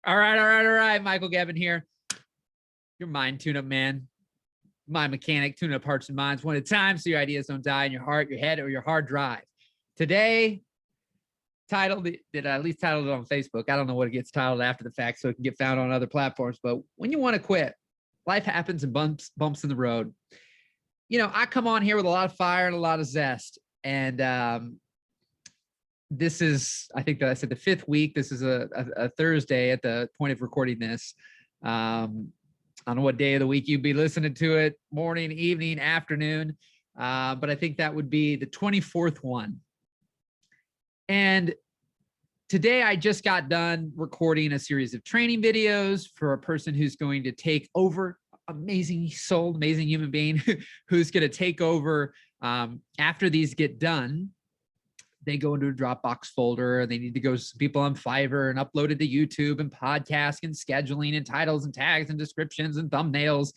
All right. Michael Gebben here. Your mind tune-up man. Mind mechanic, tune up hearts and minds one at a time so your ideas don't die in your heart, your head, or your hard drive. Today, titled, did I at least titled it on Facebook? I don't know what it gets titled after the fact so it can get found on other platforms. But when you want to quit, life happens and bumps in the road. You know, I come on here with a lot of fire and a lot of zest. And this is, I think that I said the 5th week. This is a Thursday at the point of recording this. I don't know what day of the week you'd be listening to it, morning, evening, afternoon. But I think that would be the 24th one. And today I just got done recording a series of training videos for a person who's going to take over, amazing soul, amazing human being who's going to take over after these get done. They go into a Dropbox folder and they need to go to some people on Fiverr and upload it to YouTube and podcast and scheduling and titles and tags and descriptions and thumbnails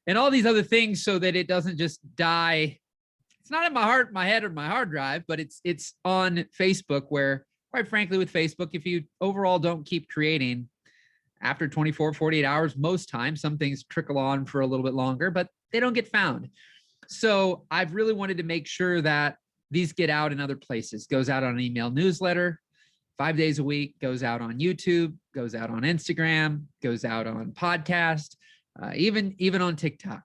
and all these other things so that it doesn't just die. It's not in my heart, my head, or my hard drive, but it's on Facebook where, quite frankly, with Facebook, if you overall don't keep creating after 24, 48 hours, most times, some things trickle on for a little bit longer, but they don't get found. So I've really wanted to make sure that these get out in other places. Goes out on an email newsletter 5 days a week, goes out on YouTube, goes out on Instagram, goes out on podcast, even on TikTok.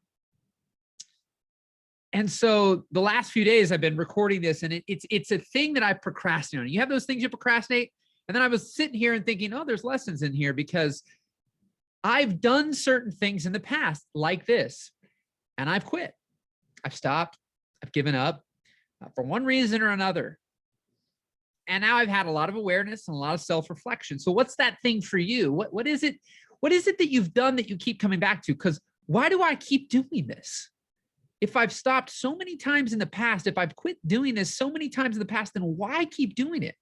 And so the last few days I've been recording this, and it's a thing that I procrastinate on. You have those things you procrastinate. And then I was sitting here and thinking, oh, there's lessons in here because I've done certain things in the past like this, and I've quit. I've stopped. I've given up. For one reason or another. And now I've had a lot of awareness and a lot of self-reflection. So what's that thing for you? What is it? What is it that you've done that you keep coming back to? Because why do I keep doing this? If I've stopped so many times in the past, if I've quit doing this so many times in the past, then why keep doing it?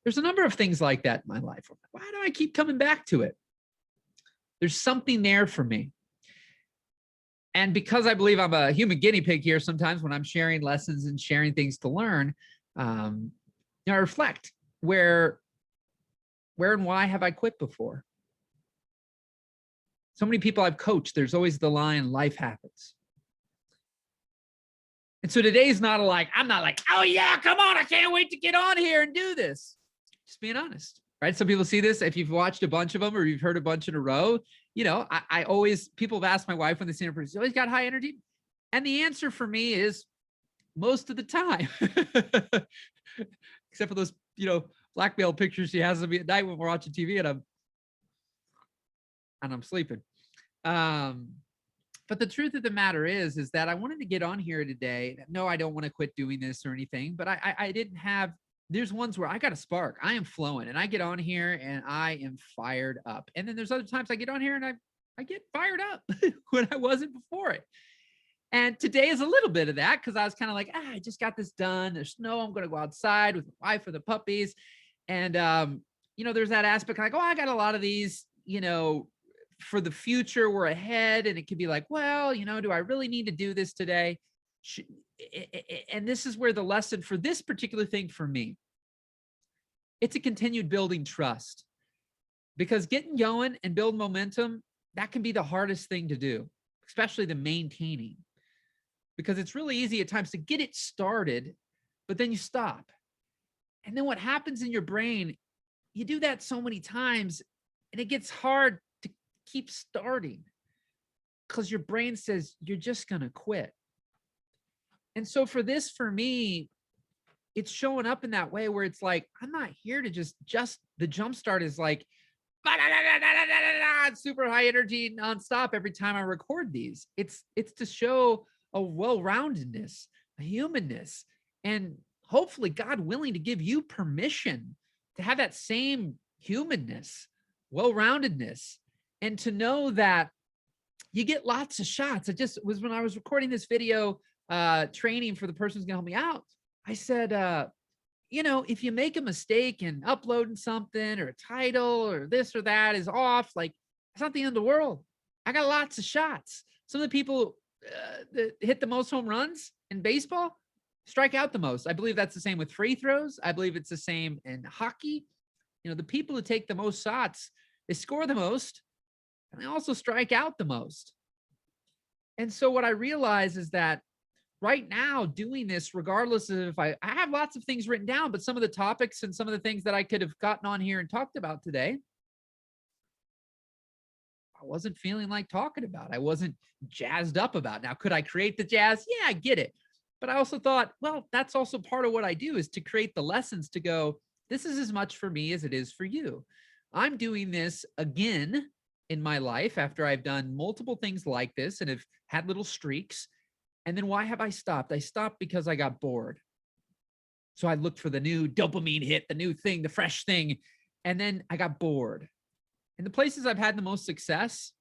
There's a number of things like that in my life. Why do I keep coming back to it? There's something there for me. And because I believe I'm a human guinea pig here, sometimes when I'm sharing lessons and sharing things to learn, I reflect where and why have I quit before? So many people I've coached, there's always the line, life happens. And so today's not I'm not like, oh yeah, come on, I can't wait to get on here and do this. Just being honest, right? Some people see this, if you've watched a bunch of them or you've heard a bunch in a row, you know, I always, people have asked my wife when they see her, she's always got high energy. And the answer for me is most of the time, except for those, you know, blackmail pictures she has of me at night when we're watching TV and I'm sleeping. But the truth of the matter is that I wanted to get on here today. No, I don't want to quit doing this or anything, but I didn't have, there's ones where I got a spark. I am flowing and I get on here and I am fired up. And then there's other times I get on here and I get fired up when I wasn't before it. And today is a little bit of that because I was kind of like, I just got this done. There's snow. I'm going to go outside with my wife or the puppies. And, you know, there's that aspect like, oh, I got a lot of these, you know, for the future, we're ahead. And it could be like, well, you know, do I really need to do this today? And this is where the lesson for this particular thing for me, it's a continued building trust, because getting going and build momentum, that can be the hardest thing to do, especially the maintaining, because it's really easy at times to get it started, but then you stop. And then what happens in your brain, you do that so many times and it gets hard to keep starting because your brain says you're just going to quit. And so for this, for me, it's showing up in that way where it's like, I'm not here to just the jump start is like, super high energy nonstop every time I record these. It's to show a well-roundedness, a humanness, and hopefully God willing to give you permission to have that same humanness, well-roundedness, and to know that you get lots of shots. It just was when I was recording this video, training for the person who's gonna help me out. I said, you know, if you make a mistake in uploading something or a title or this or that is off, like it's not the end of the world. I got lots of shots. Some of the people that hit the most home runs in baseball strike out the most. I believe that's the same with free throws. I believe it's the same in hockey. the people who take the most shots, they score the most, and they also strike out the most. And so what I realize is that right now doing this, regardless of if I have lots of things written down, but some of the topics and some of the things that I could have gotten on here and talked about today, I wasn't feeling like talking about. I wasn't jazzed up about. Now, could I create the jazz? Yeah, I get it. But I also thought, well, that's also part of what I do, is to create the lessons to go, this is as much for me as it is for you. I'm doing this again in my life after I've done multiple things like this and have had little streaks. And then why have I stopped? I stopped because I got bored. So I looked for the new dopamine hit, the new thing, the fresh thing. And then I got bored. And the places I've had the most success,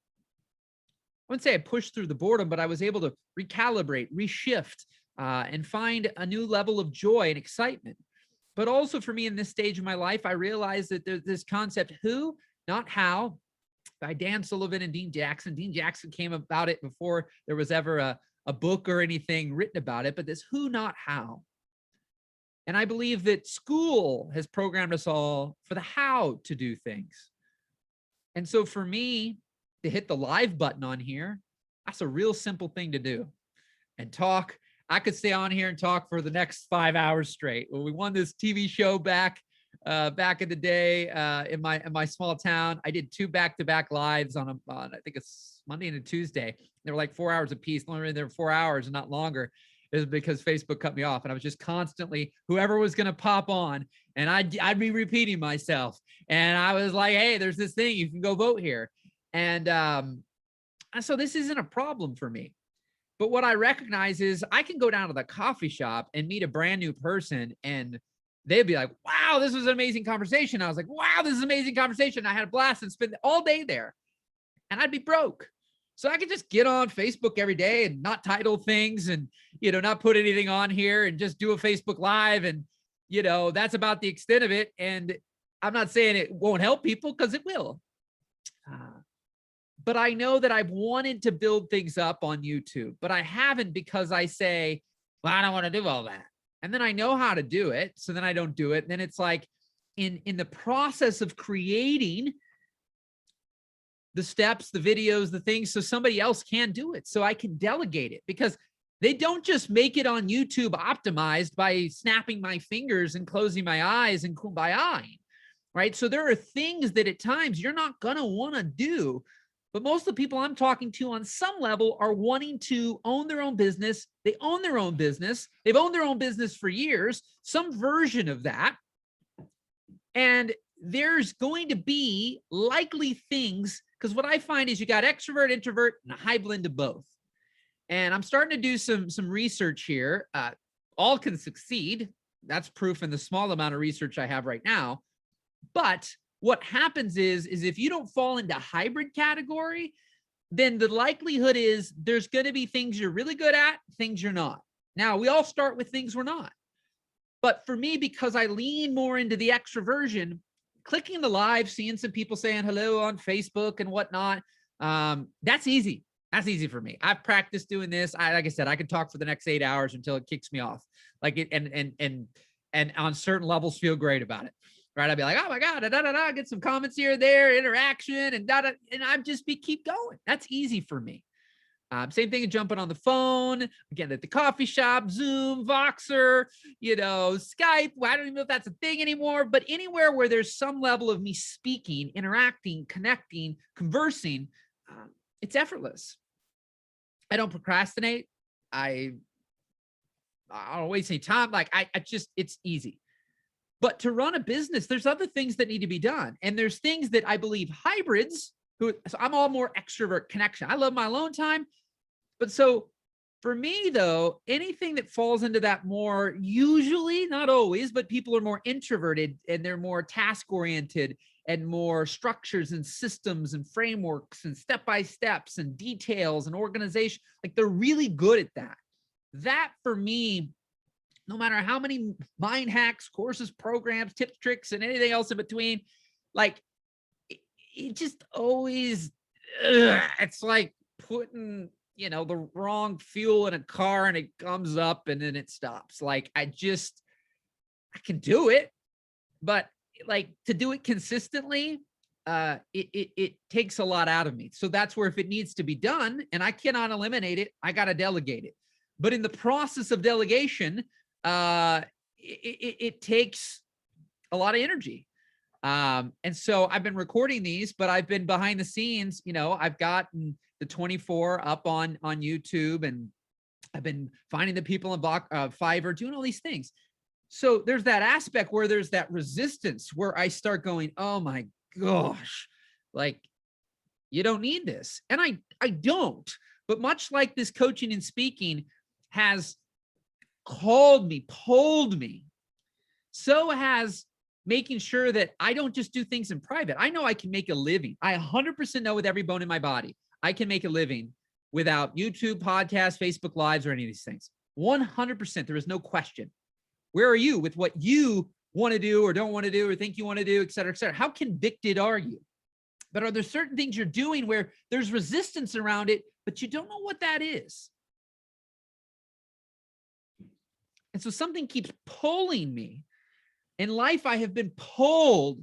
I wouldn't say I pushed through the boredom, but I was able to recalibrate, reshift, and find a new level of joy and excitement. But also for me in this stage of my life, I realized that there's this concept, who, not how, by Dan Sullivan and Dean Jackson. Dean Jackson came about it before there was ever a book or anything written about it, but this who, not how. And I believe that school has programmed us all for the how to do things. And so for me to hit the live button on here, that's a real simple thing to do and talk. I could stay on here and talk for the next 5 hours straight. When we won this TV show back in the day in my small town, I did 2 back-to-back lives on I think it's Monday and a Tuesday. They were like 4 hours a piece. The only reason they were 4 hours and not longer is because Facebook cut me off, and I was just constantly, whoever was going to pop on, and I'd be repeating myself. And I was like, hey, there's this thing, you can go vote here. And so this isn't a problem for me. But what I recognize is I can go down to the coffee shop and meet a brand new person, and they'd be like, wow, this was an amazing conversation. I was like, wow, this is an amazing conversation. I had a blast and spent all day there, and I'd be broke. So I could just get on Facebook every day and not title things and, not put anything on here and just do a Facebook Live. And, that's about the extent of it. And I'm not saying it won't help people, because it will. But I know that I've wanted to build things up on YouTube, but I haven't, because I say, well, I don't want to do all that. And then I know how to do it. So then I don't do it. And then it's like in the process of creating the steps, the videos, the things, so somebody else can do it, so I can delegate it, because they don't just make it on YouTube optimized by snapping my fingers and closing my eyes and kumbayaing, right? So there are things that at times you're not going to want to do, but most of the people I'm talking to on some level are wanting to own their own business. They own their own business. They've owned their own business for years, some version of that. And there's going to be likely things, because what I find is you got extrovert, introvert, and a high blend of both. And I'm starting to do some research here. All can succeed. That's proof in the small amount of research I have right now. But what happens is if you don't fall into hybrid category, then the likelihood is there's going to be things you're really good at, things you're not. Now, we all start with things we're not. But for me, because I lean more into the extroversion, clicking the live, seeing some people saying hello on Facebook and whatnot, that's easy. That's easy for me. I've practiced doing this. Like I said, I could talk for the next 8 hours until it kicks me off. Like it, and on certain levels, feel great about it. Right? I'd be like, oh my God, get some comments here, there, interaction, and and I'd just keep going. That's easy for me. Same thing as jumping on the phone, again, at the coffee shop, Zoom, Voxer, Skype. Well, I don't even know if that's a thing anymore, but anywhere where there's some level of me speaking, interacting, connecting, conversing, it's effortless. I don't procrastinate. I don't waste any time. Like I just, it's easy. But to run a business, there's other things that need to be done. And there's things that I believe hybrids, so I'm all more extrovert connection. I love my alone time. But so for me, though, anything that falls into that more, usually, not always, but people are more introverted and they're more task oriented and more structures and systems and frameworks and step-by-steps and details and organization. Like they're really good at that. That for me, no matter how many mind hacks, courses, programs, tips, tricks, and anything else in between, like it just always, it's like putting, the wrong fuel in a car and it comes up and then it stops. Like I can do it, but like to do it consistently, it takes a lot out of me. So that's where if it needs to be done and I cannot eliminate it, I got to delegate it. But in the process of delegation, it takes a lot of energy. And so I've been recording these, but I've been behind the scenes. You know, I've gotten the 24 up on YouTube, and I've been finding the people in Fiverr, doing all these things. So there's that aspect where there's that resistance where I start going, oh my gosh, like you don't need this. And I don't, but much like this coaching and speaking has called me, pulled me, so has making sure that I don't just do things in private. I know I can make a living. I 100% know with every bone in my body, I can make a living without YouTube, podcasts, Facebook Lives, or any of these things. 100%. There is no question. Where are you with what you want to do or don't want to do or think you want to do, et cetera, et cetera? How convicted are you? But are there certain things you're doing where there's resistance around it, but you don't know what that is? And so something keeps pulling me. In life, I have been pulled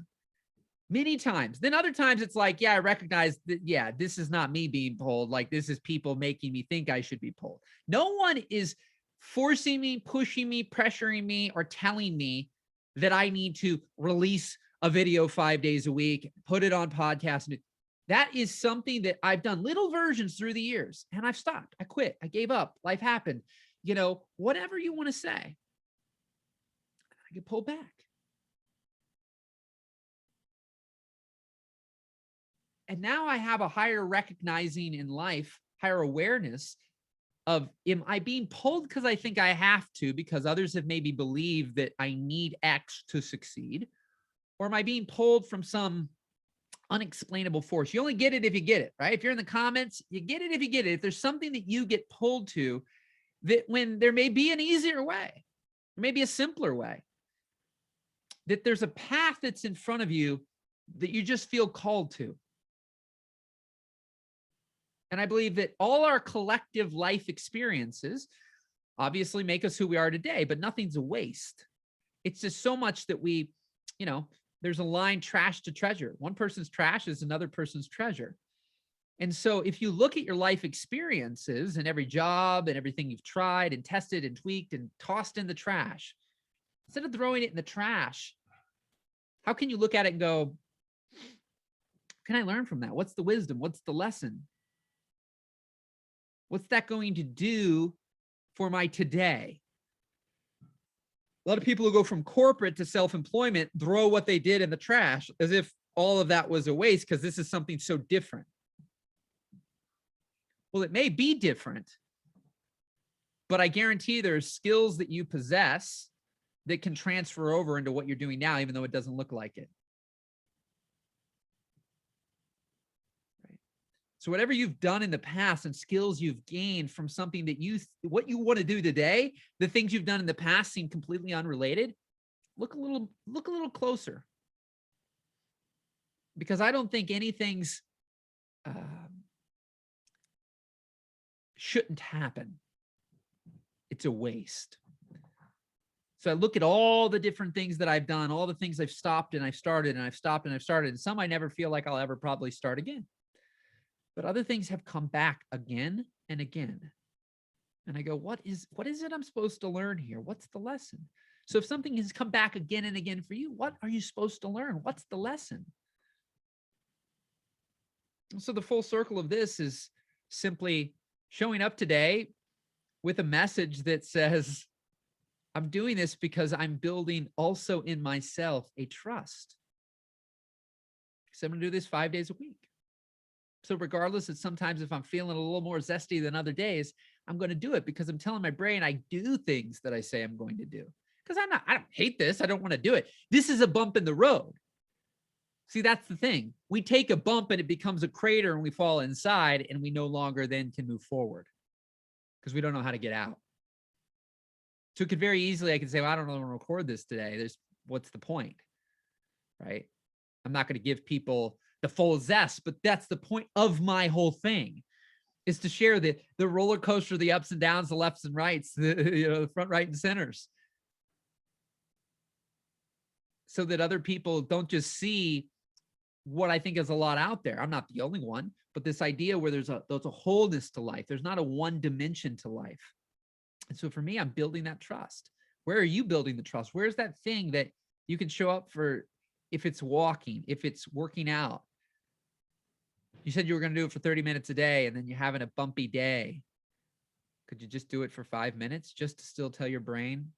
many times. Then other times it's like, yeah, I recognize that, yeah, this is not me being pulled. Like this is people making me think I should be pulled. No one is forcing me, pushing me, pressuring me, or telling me that I need to release a video 5 days a week, put it on podcast. That is something that I've done little versions through the years, and I've stopped. I quit. I gave up. Life happened. You know, whatever you want to say, I get pulled back. And now I have a higher recognizing in life, higher awareness of, am I being pulled because I think I have to, because others have maybe believed that I need X to succeed? Or am I being pulled from some unexplainable force? You only get it if you get it, right? If you're in the comments, you get it if you get it. If there's something that you get pulled to, that when there may be an easier way, there may be a simpler way, that there's a path that's in front of you that you just feel called to. And I believe that all our collective life experiences obviously make us who we are today, but nothing's a waste. It's just so much that we, you know, there's a line, trash to treasure. One person's trash is another person's treasure. And so if you look at your life experiences and every job and everything you've tried and tested and tweaked and tossed in the trash, instead of throwing it in the trash, how can you look at it and go, can I learn from that? What's the wisdom? What's the lesson? What's that going to do for my today? A lot of people who go from corporate to self-employment throw what they did in the trash as if all of that was a waste because this is something so different. Well, it may be different, but I guarantee there's skills that you possess that can transfer over into what you're doing now, even though it doesn't look like it. So whatever you've done in the past and skills you've gained from something that what you want to do today, the things you've done in the past seem completely unrelated. Look a little closer, because I don't think anything's shouldn't happen. It's a waste. So I look at all the different things that I've done, all the things I've stopped and I've started and I've stopped and I've started, and some I never feel like I'll ever probably start again. But other things have come back again and again. And I go, what is it I'm supposed to learn here? What's the lesson? So if something has come back again and again for you, what are you supposed to learn? What's the lesson? So the full circle of this is simply showing up today with a message that says, I'm doing this because I'm building also in myself a trust. So I'm going to do this 5 days a week. So regardless of sometimes if I'm feeling a little more zesty than other days, I'm going to do it because I'm telling my brain I do things that I say I'm going to do. Because I don't hate this. I don't want to do it. This is a bump in the road. See, that's the thing. We take a bump and it becomes a crater and we fall inside and we no longer then can move forward because we don't know how to get out. So it could very easily, I could say, well, I don't know how to record this today. What's the point, right? I'm not going to give people the full zest, but that's the point of my whole thing, is to share the roller coaster, the ups and downs, the lefts and rights, the front, right, and centers. so that other people don't just see what I think is a lot out there. I'm not the only one, but this idea where there's a wholeness to life. There's not a one dimension to life. And so for me, I'm building that trust. Where are you building the trust? Where's that thing that you can show up for? If it's walking, if it's working out. You said you were going to do it for 30 minutes a day, and then you're having a bumpy day. Could you just do it for 5 minutes just to still tell your brain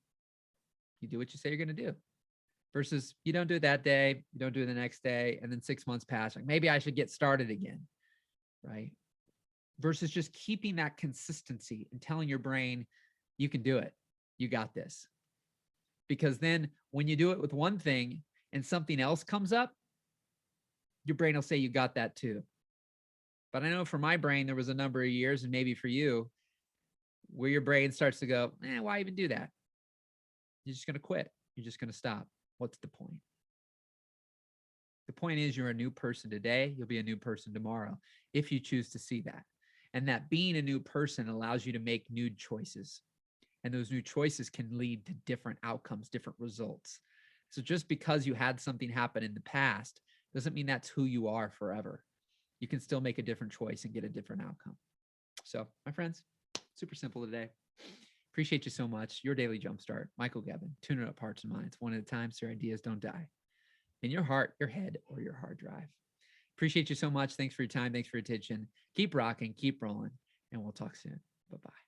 you do what you say you're going to do? Versus you don't do it that day, you don't do it the next day, and then 6 months pass. Like, maybe I should get started again, right? Versus just keeping that consistency and telling your brain, you can do it. You got this. Because then when you do it with one thing and something else comes up, your brain will say you got that too. But I know for my brain, there was a number of years, and maybe for you, where your brain starts to go, why even do that? You're just going to quit. You're just going to stop. What's the point? The point is you're a new person today. You'll be a new person tomorrow if you choose to see that. And that being a new person allows you to make new choices. And those new choices can lead to different outcomes, different results. So just because you had something happen in the past doesn't mean that's who you are forever. You can still make a different choice and get a different outcome. So, my friends, super simple today. Appreciate you so much. Your Daily Jumpstart, Michael Gebben, tuning up hearts and minds, one at a time so your ideas don't die in your heart, your head, or your hard drive. Appreciate you so much. Thanks for your time. Thanks for your attention. Keep rocking, keep rolling, and we'll talk soon. Bye-bye.